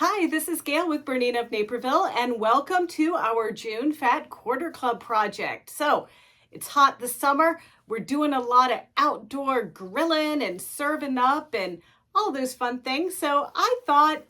Hi, this is Gayle with BERNINA of Naperville, and welcome to our June Fat Quarter Club project. So, it's hot this summer. We're doing a lot of outdoor grilling and serving up and all those fun things. So, I thought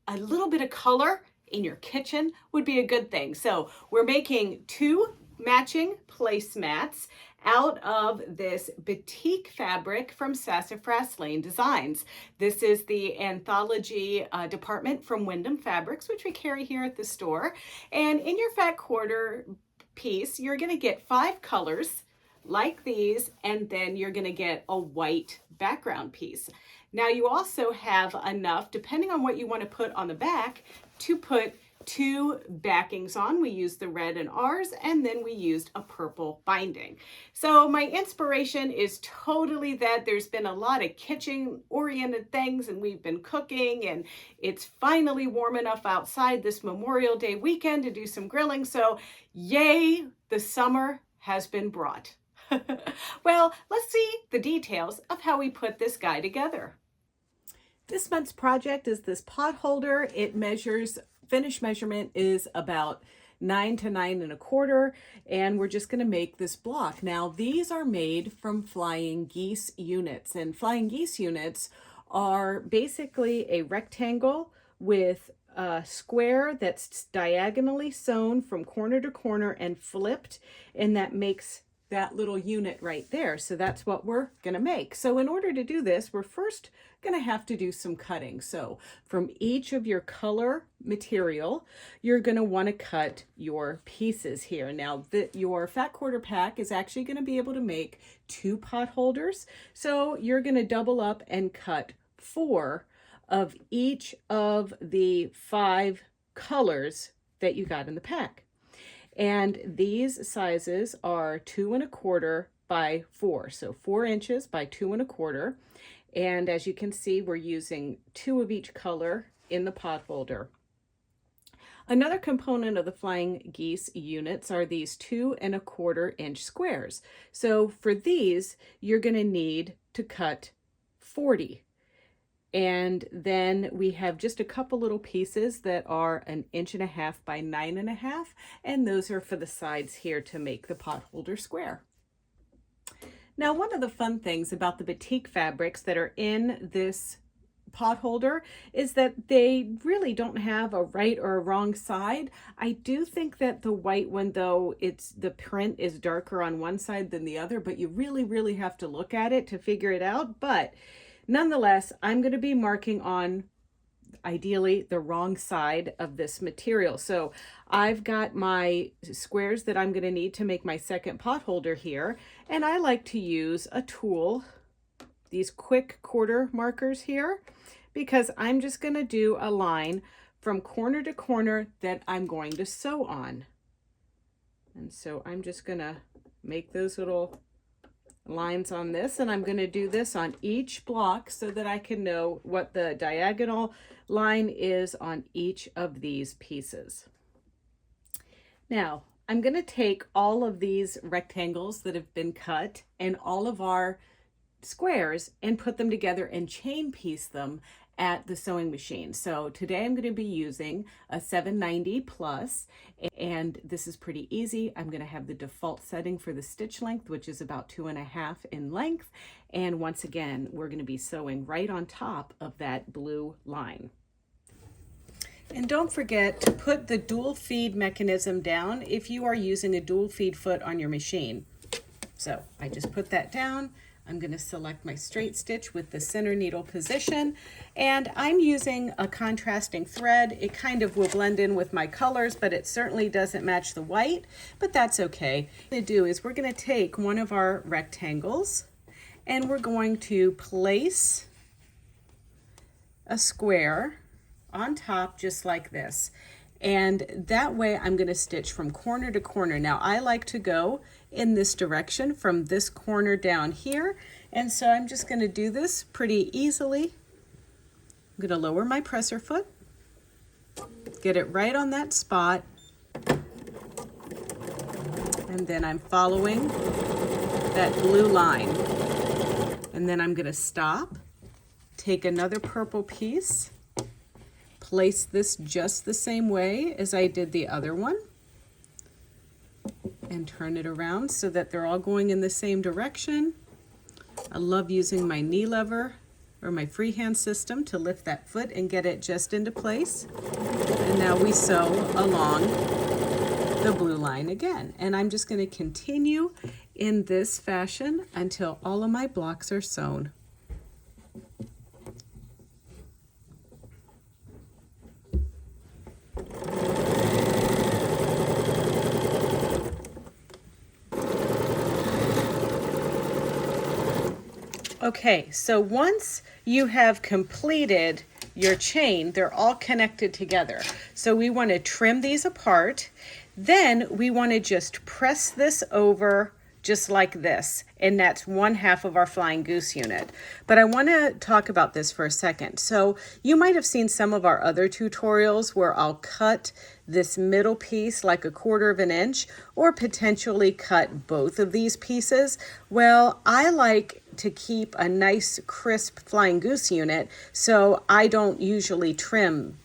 a little bit of color in your kitchen would be a good thing. So, we're making two matching placemats out of this batik fabric from Sassafras Lane Designs. This is the anthology department from Wyndham Fabrics, which we carry here at the store. And in your fat quarter piece, you're going to get 5 colors like these, and then you're going to get a white background piece. Now you also have enough, depending on what you want to put on the back, to put 2 backings on. We used the red in ours, and then we used a purple binding. So my inspiration is totally that there's been a lot of kitchen oriented things, and we've been cooking, and it's finally warm enough outside this Memorial Day weekend to do some grilling. So yay, the summer has been brought. Well, let's see the details of how we put this guy together. This month's project is this potholder. It measures, finished measurement is about 9 to 9 1/4, and we're just going to make this block. Now, these are made from flying geese units, and flying geese units are basically a rectangle with a square that's diagonally sewn from corner to corner and flipped, and that makes that little unit right there. So that's what we're going to make. So in order to do this, we're first going to have to do some cutting. So from each of your color material, you're going to want to cut your pieces here. Now, your fat quarter pack is actually going to be able to make 2 pot holders. So you're going to double up and cut 4 of each of the 5 colors that you got in the pack. And these sizes are 2 1/4 by 4. So 4 inches by 2 1/4. And as you can see, we're using 2 of each color in the pot holder. Another component of the flying geese units are these 2 1/4 inch squares. So for these, you're going to need to cut 40. And then we have just a couple little pieces that are 1.5 inches by 9 1/2, and those are for the sides here to make the pot holder square. Now, one of the fun things about the batik fabrics that are in this pot holder is that they really don't have a right or a wrong side. I do think that the white one, though, the print is darker on one side than the other, but you really have to look at it to figure it out. But nonetheless, I'm going to be marking on, ideally, the wrong side of this material. So I've got my squares that I'm going to need to make my second pot holder here. And I like to use a tool, these quick quarter markers here, because I'm just going to do a line from corner to corner that I'm going to sew on. And so I'm just going to make those little lines on this, and I'm going to do this on each block so that I can know what the diagonal line is on each of these pieces. Now, I'm going to take all of these rectangles that have been cut and all of our squares and put them together and chain piece them at the sewing machine. So today I'm going to be using a 790 plus, and this is pretty easy. I'm going to have the default setting for the stitch length, which is about 2.5 in length. And once again, we're going to be sewing right on top of that blue line. And don't forget to put the dual feed mechanism down if you are using a dual feed foot on your machine. So I just put that down. I'm going to select my straight stitch with the center needle position, and I'm using a contrasting thread. It kind of will blend in with my colors, but it certainly doesn't match the white, but that's okay. What we're going to do is we're going to take one of our rectangles and we're going to place a square on top just like this. And that way I'm going to stitch from corner to corner. Now I like to go in this direction from this corner down here. And so I'm just going to do this pretty easily. I'm going to lower my presser foot, get it right on that spot. And then I'm following that blue line. And then I'm going to stop, take another purple piece, place this just the same way as I did the other one and turn it around so that they're all going in the same direction. I love using my knee lever or my freehand system to lift that foot and get it just into place. And now we sew along the blue line again. And I'm just going to continue in this fashion until all of my blocks are sewn. Okay, so once you have completed your chain, they're all connected together. So we want to trim these apart. Then we want to just press this over just like this, and that's 1/2 of our flying goose unit. But I want to talk about this for a second. So you might have seen some of our other tutorials where I'll cut this middle piece like 1/4 of an inch, or potentially cut both of these pieces. Well, I like to keep a nice crisp flying goose unit, so I don't usually trim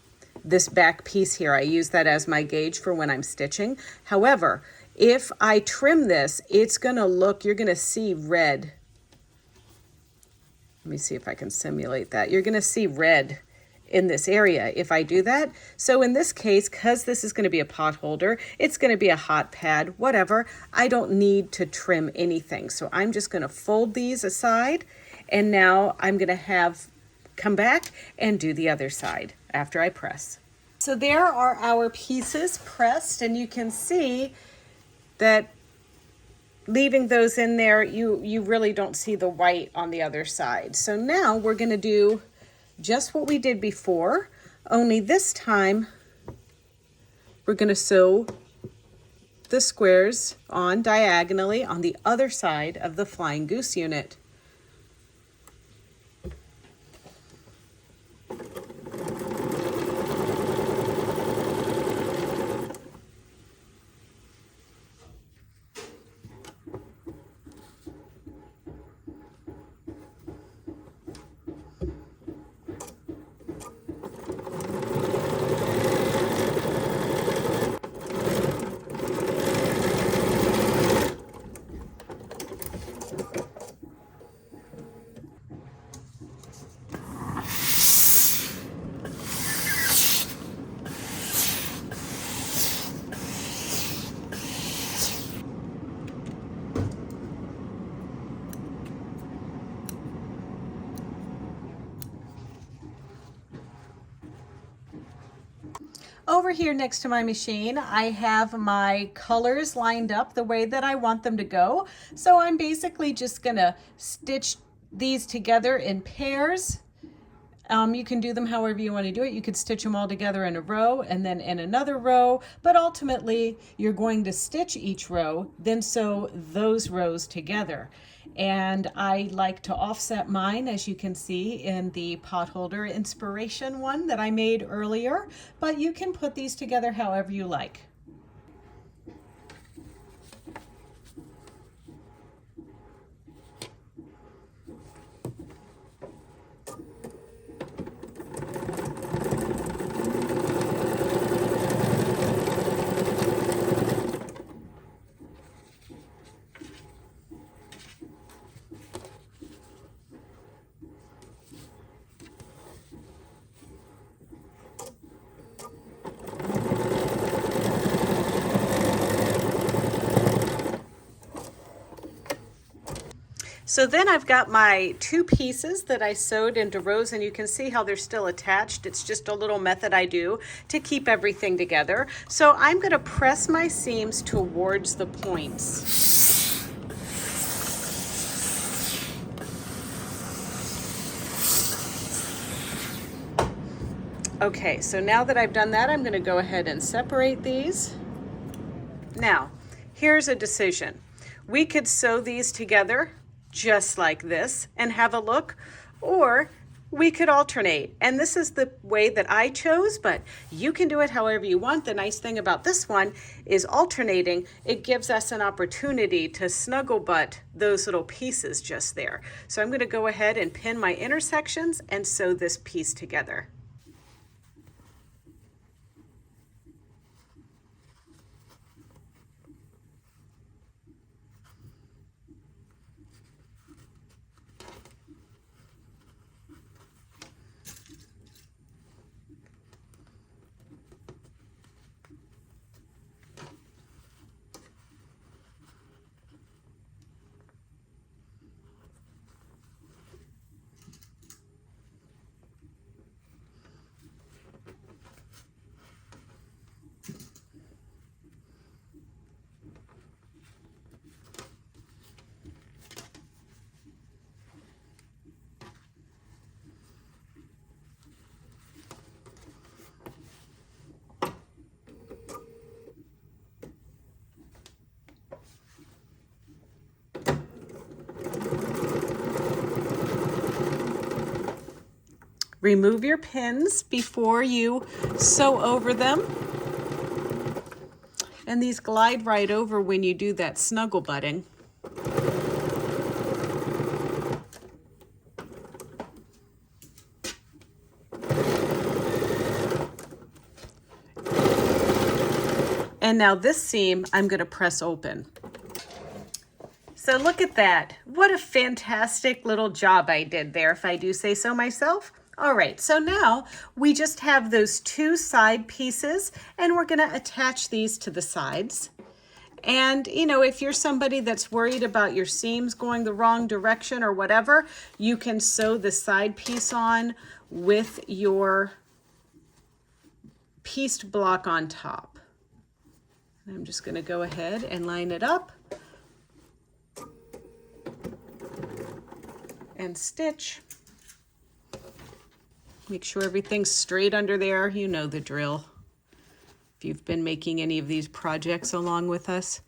this back piece here. I use that as my gauge for when I'm stitching. However, if I trim this, it's gonna look, you're gonna see red. Let me see if I can simulate that. You're gonna see red in this area if I do that. So in this case, because this is gonna be a pot holder, it's gonna be a hot pad, whatever, I don't need to trim anything. So I'm just gonna fold these aside, and now I'm gonna come back and do the other side after I press. So there are our pieces pressed, and you can see that leaving those in there, you really don't see the white on the other side. So now we're gonna do just what we did before, only this time we're gonna sew the squares on diagonally on the other side of the flying goose unit. Over here next to my machine, I have my colors lined up the way that I want them to go. So I'm basically just gonna stitch these together in pairs. You can do them however you want to do it. You could stitch them all together in a row and then in another row, but ultimately you're going to stitch each row, then sew those rows together. And I like to offset mine, as you can see in the potholder inspiration one that I made earlier, but you can put these together however you like. So then I've got my two pieces that I sewed into rows, and you can see how they're still attached. It's just a little method I do to keep everything together. So I'm going to press my seams towards the points. Okay, so now that I've done that, I'm going to go ahead and separate these. Now, here's a decision. We could sew these together just like this and have a look, or we could alternate. And this is the way that I chose, but you can do it however you want. The nice thing about this one is alternating. It gives us an opportunity to snuggle butt those little pieces just there. So I'm going to go ahead and pin my intersections and sew this piece together. Remove your pins before you sew over them. And these glide right over when you do that snuggle butting. And now this seam I'm going to press open. So look at that. What a fantastic little job I did there, if I do say so myself. All right, so now we just have those two side pieces, and we're going to attach these to the sides. And, you know, if you're somebody that's worried about your seams going the wrong direction or whatever, you can sew the side piece on with your pieced block on top. And I'm just going to go ahead and line it up and stitch. Make sure everything's straight under there. You know the drill. If you've been making any of these projects along with us.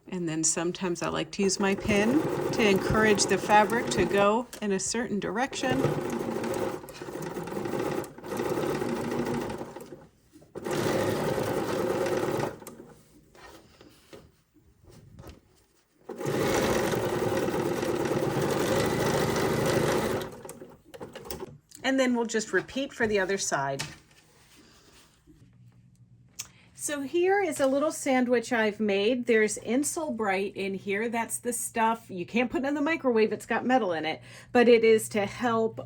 And then sometimes I like to use my pin to encourage the fabric to go in a certain direction. And then we'll just repeat for the other side. So here is a little sandwich I've made. There's Insole Bright in here. That's the stuff, you can't put it in the microwave, it's got metal in it, but it is to help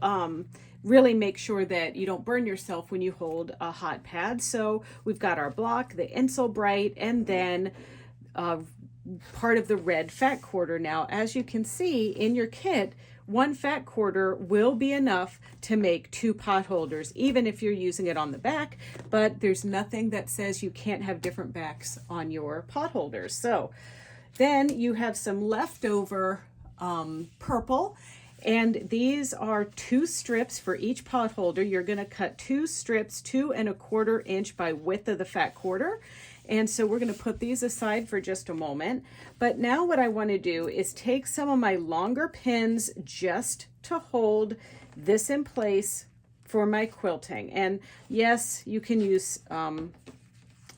really make sure that you don't burn yourself when you hold a hot pad. So we've got our block, the Insole Bright, and then part of the red fat quarter. Now, as you can see in your kit, one fat quarter will be enough to make 2 pot holders, even if you're using it on the back, but there's nothing that says you can't have different backs on your pot holders. So then you have some leftover purple, and these are 2 strips for each pot holder. You're going to cut 2 strips, 2 1/4 inch by width of the fat quarter. And so we're going to put these aside for just a moment. But now what I want to do is take some of my longer pins just to hold this in place for my quilting. And yes, you can use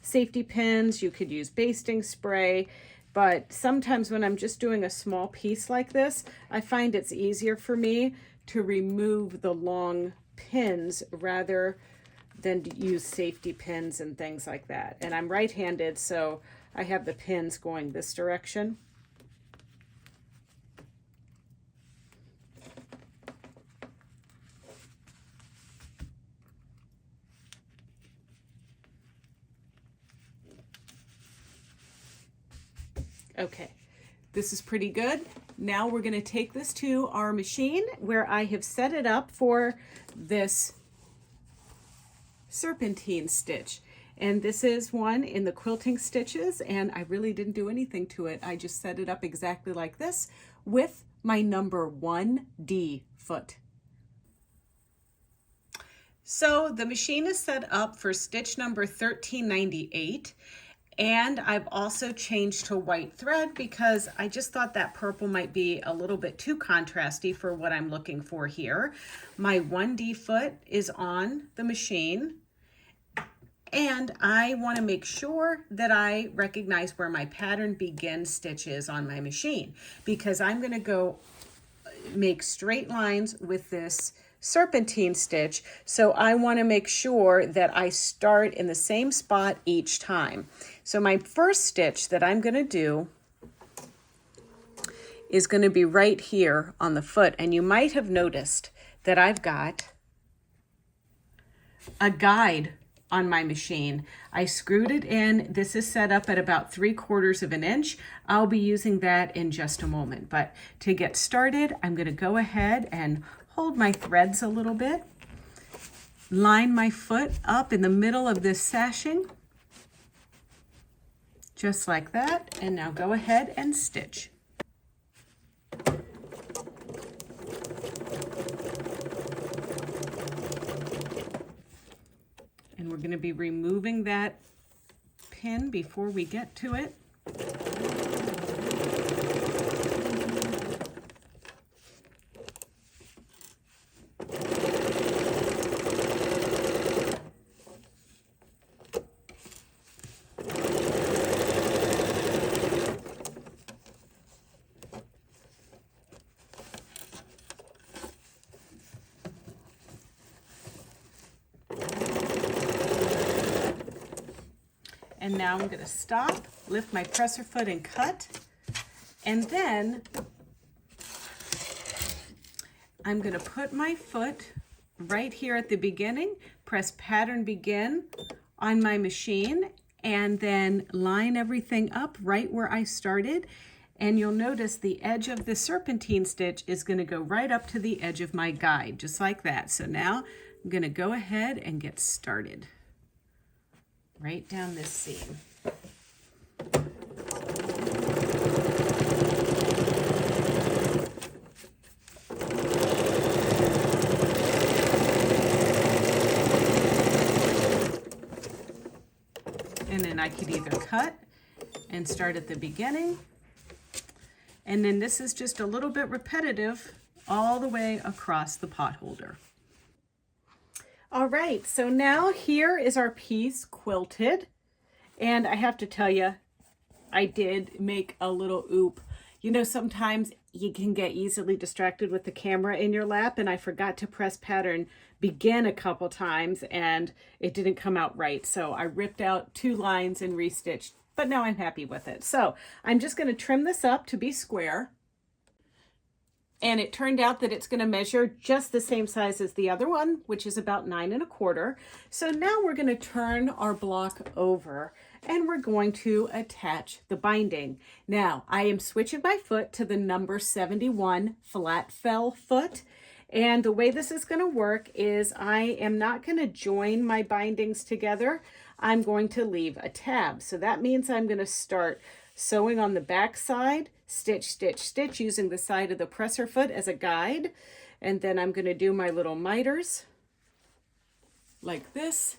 safety pins, you could use basting spray, but sometimes when I'm just doing a small piece like this, I find it's easier for me to remove the long pins rather than to use safety pins and things like that. And I'm right-handed, so I have the pins going this direction. Okay, this is pretty good. Now we're going to take this to our machine where I have set it up for this serpentine stitch. And this is one in the quilting stitches, and I really didn't do anything to it. I just set it up exactly like this with my number 1D foot. So the machine is set up for stitch number 1398. And I've also changed to white thread because I just thought that purple might be a little bit too contrasty for what I'm looking for here. My 1D foot is on the machine, and I want to make sure that I recognize where my pattern begin stitch is on my machine, because I'm going to go make straight lines with this serpentine stitch. So I want to make sure that I start in the same spot each time. So my first stitch that I'm going to do is going to be right here on the foot. And you might have noticed that I've got a guide on my machine. I screwed it in. This is set up at about 3/4 of an inch. I'll be using that in just a moment. But to get started, I'm going to go ahead and hold my threads a little bit, line my foot up in the middle of this sashing, just like that, and now go ahead and stitch. And we're going to be removing that pin before we get to it. And now I'm going to stop, lift my presser foot and cut. And then I'm going to put my foot right here at the beginning, press pattern begin on my machine, and then line everything up right where I started. And you'll notice the edge of the serpentine stitch is going to go right up to the edge of my guide, just like that. So now I'm going to go ahead and get started right down this seam. And then I could either cut and start at the beginning, and then this is just a little bit repetitive all the way across the potholder. All right, so now here is our piece quilted, and I have to tell you, I did make a little oop. You know, sometimes you can get easily distracted with the camera in your lap, and I forgot to press pattern begin a couple times and it didn't come out right. So I ripped out 2 lines and restitched, but now I'm happy with it. So I'm just going to trim this up to be square. And it turned out that it's going to measure just the same size as the other one, which is about 9 1/4. So now we're going to turn our block over and we're going to attach the binding. Now I am switching my foot to the number 71 flat fell foot. And the way this is going to work is I am not going to join my bindings together. I'm going to leave a tab. So that means I'm going to start sewing on the back side, stitch, stitch, stitch, using the side of the presser foot as a guide. And then I'm going to do my little miters like this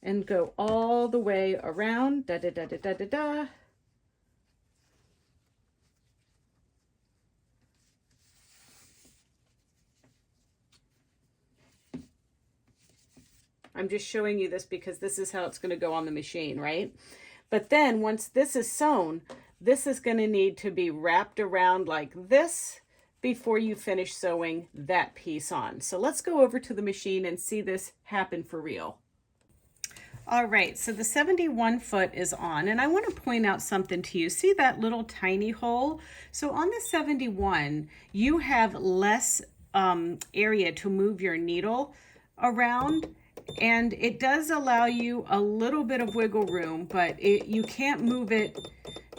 and go all the way around, da da da da da da da. I'm just showing you this because this is how it's going to go on the machine, right? But then once this is sewn, this is going to need to be wrapped around like this before you finish sewing that piece on. So let's go over to the machine and see this happen for real. All right, so the 71 foot is on, and I want to point out something to you. See that little tiny hole? So on the 71, you have less area to move your needle around, and it does allow you a little bit of wiggle room, but you can't move it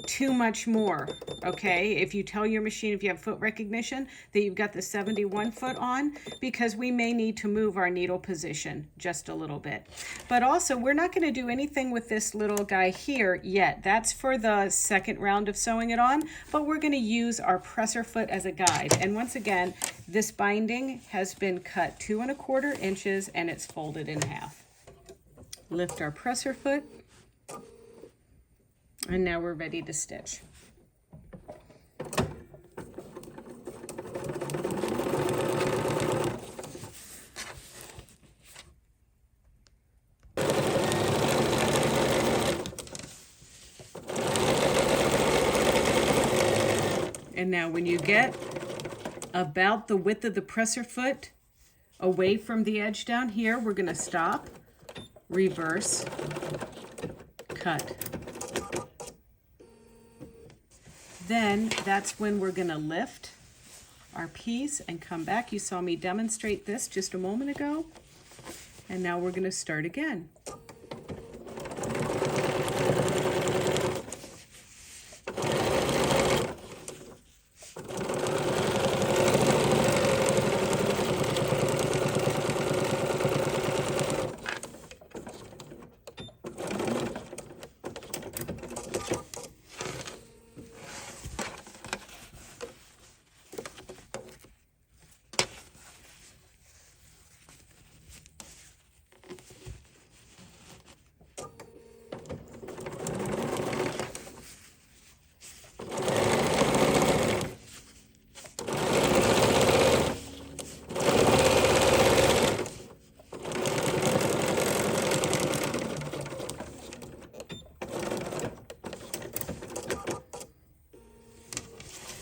too much more, okay? If you tell your machine, if you have foot recognition, that you've got the 71 foot on, because we may need to move our needle position just a little bit. But also, we're not going to do anything with this little guy here yet. That's for the second round of sewing it on, but we're going to use our presser foot as a guide. And once again, this binding has been cut 2 1/4 inches and it's folded in half. Lift our presser foot. And now we're ready to stitch. And now when you get about the width of the presser foot away from the edge down here, we're going to stop, reverse, cut. Then that's when we're going to lift our piece and come back. You saw me demonstrate this just a moment ago. And now we're going to start again.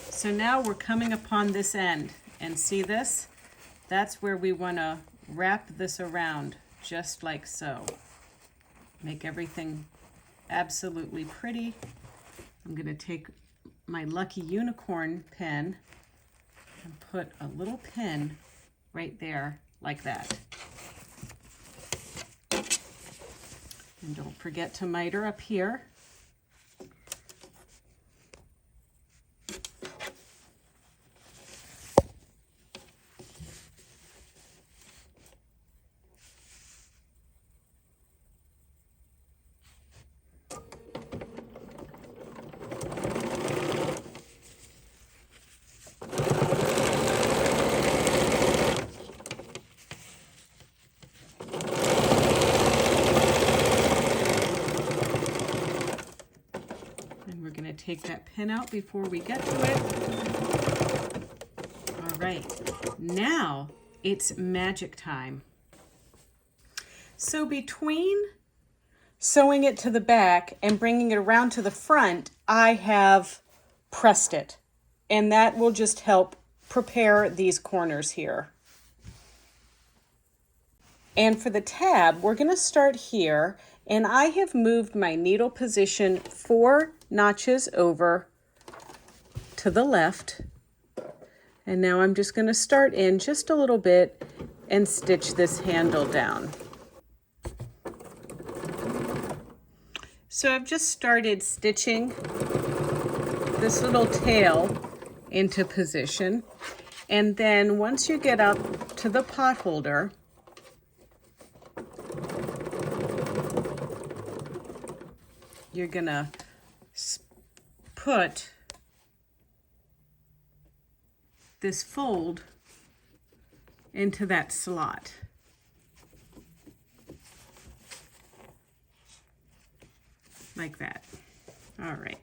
So now we're coming upon this end, and see this? That's where we want to wrap this around, just like so. Make everything absolutely pretty. I'm going to take my Lucky Unicorn pen and put a little pin right there like that. And don't forget to miter up here. Take that pin out before we get to it. All right, now it's magic time. So between sewing it to the back and bringing it around to the front, I have pressed it, and that will just help prepare these corners here. And for the tab, we're going to start here, and I have moved my needle position 4 notches over to the left. And now I'm just going to start in just a little bit and stitch this handle down. So I've just started stitching this little tail into position. And then once you get up to the potholder, you're gonna put this fold into that slot. Like that. All right.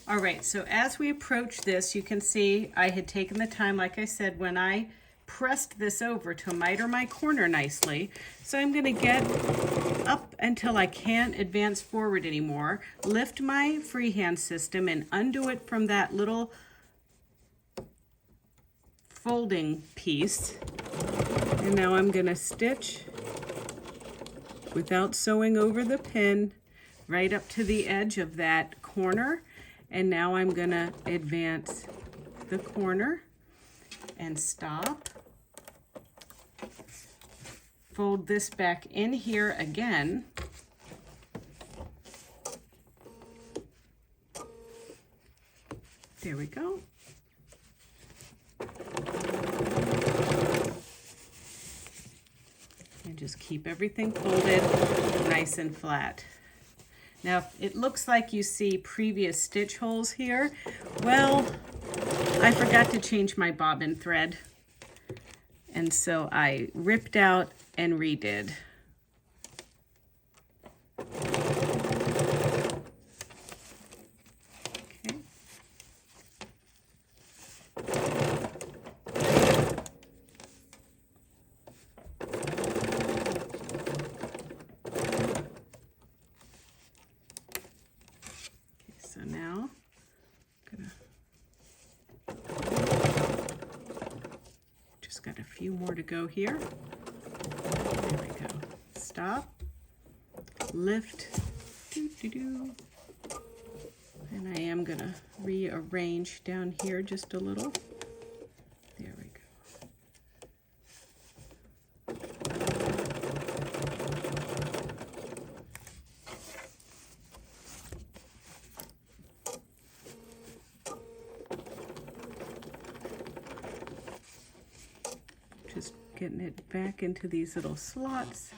All right, so as we approach this, you can see I had taken the time, like I said, when I pressed this over to miter my corner nicely. So I'm going to get up until I can't advance forward anymore, lift my freehand system and undo it from that little folding piece. And now I'm going to stitch without sewing over the pin right up to the edge of that corner. And now I'm going to advance the corner and stop. Fold this back in here again. There we go. And just keep everything folded nice and flat. Now, it looks like you see previous stitch holes here. Well, I forgot to change my bobbin thread. And so I ripped out and redid. Okay. So now, just got a few more to go here. There we go. Stop, lift, and I am gonna rearrange down here just a little. There we go. Just getting it back into these little slots.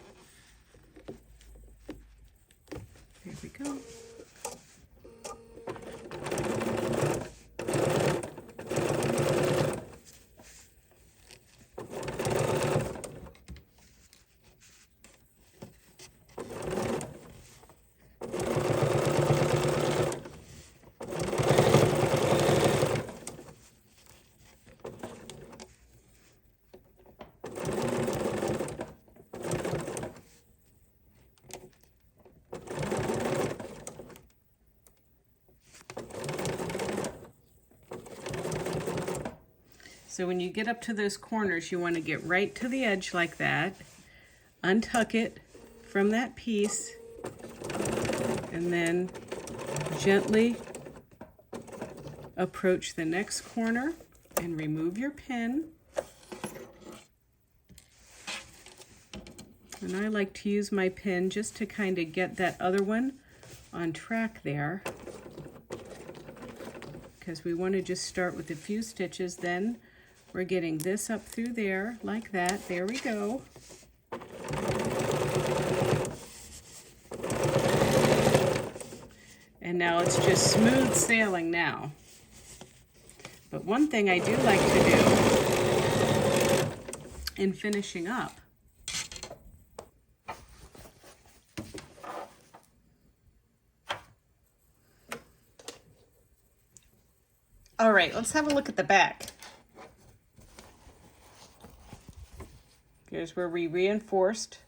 There we go. So when you get up to those corners, you want to get right to the edge like that, untuck it from that piece, and then gently approach the next corner and remove your pin. And I like to use my pin just to kind of get that other one on track there, because we want to just start with a few stitches. Then we're getting this up through there like that. There we go. And now it's just smooth sailing now. But one thing I do like to do in finishing up all right, let's have a look at the back. Here's where we reinforced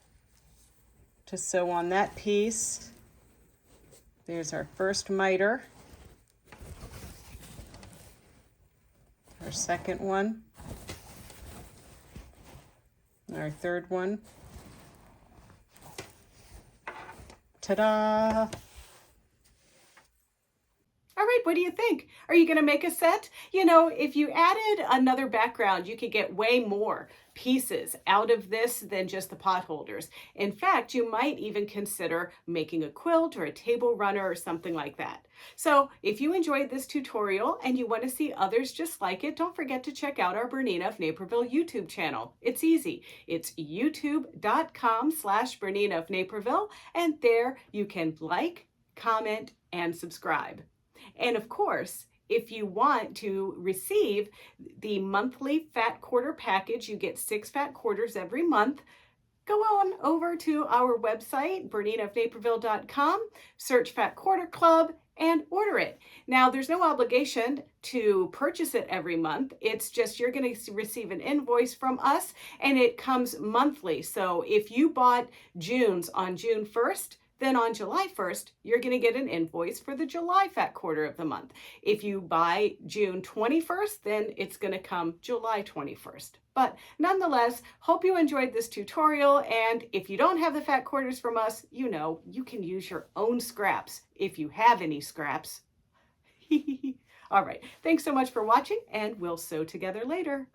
to sew on that piece. There's our first miter. Our second one. Our third one. Ta-da! All right, what do you think? Are you going to make a set? You know, if you added another background, you could get way more pieces out of this than just the potholders. In fact, you might even consider making a quilt or a table runner or something like that. So if you enjoyed this tutorial and you want to see others just like it, don't forget to check out our BERNINA of Naperville YouTube channel. It's easy. It's youtube.com/BERNINA of Naperville, and there you can like, comment, and subscribe. And of course, if you want to receive the monthly fat quarter package, you get 6 fat quarters every month. Go on over to our website, BERNINAofNaperville.com, search Fat Quarter Club, and order it. Now, there's no obligation to purchase it every month. It's just you're going to receive an invoice from us, and it comes monthly. So if you bought June's on June 1st, then on July 1st, you're going to get an invoice for the July fat quarter of the month. If you buy June 21st, then it's going to come July 21st. But nonetheless, hope you enjoyed this tutorial. And if you don't have the fat quarters from us, you know, you can use your own scraps if you have any scraps. All right. Thanks so much for watching, and we'll sew together later.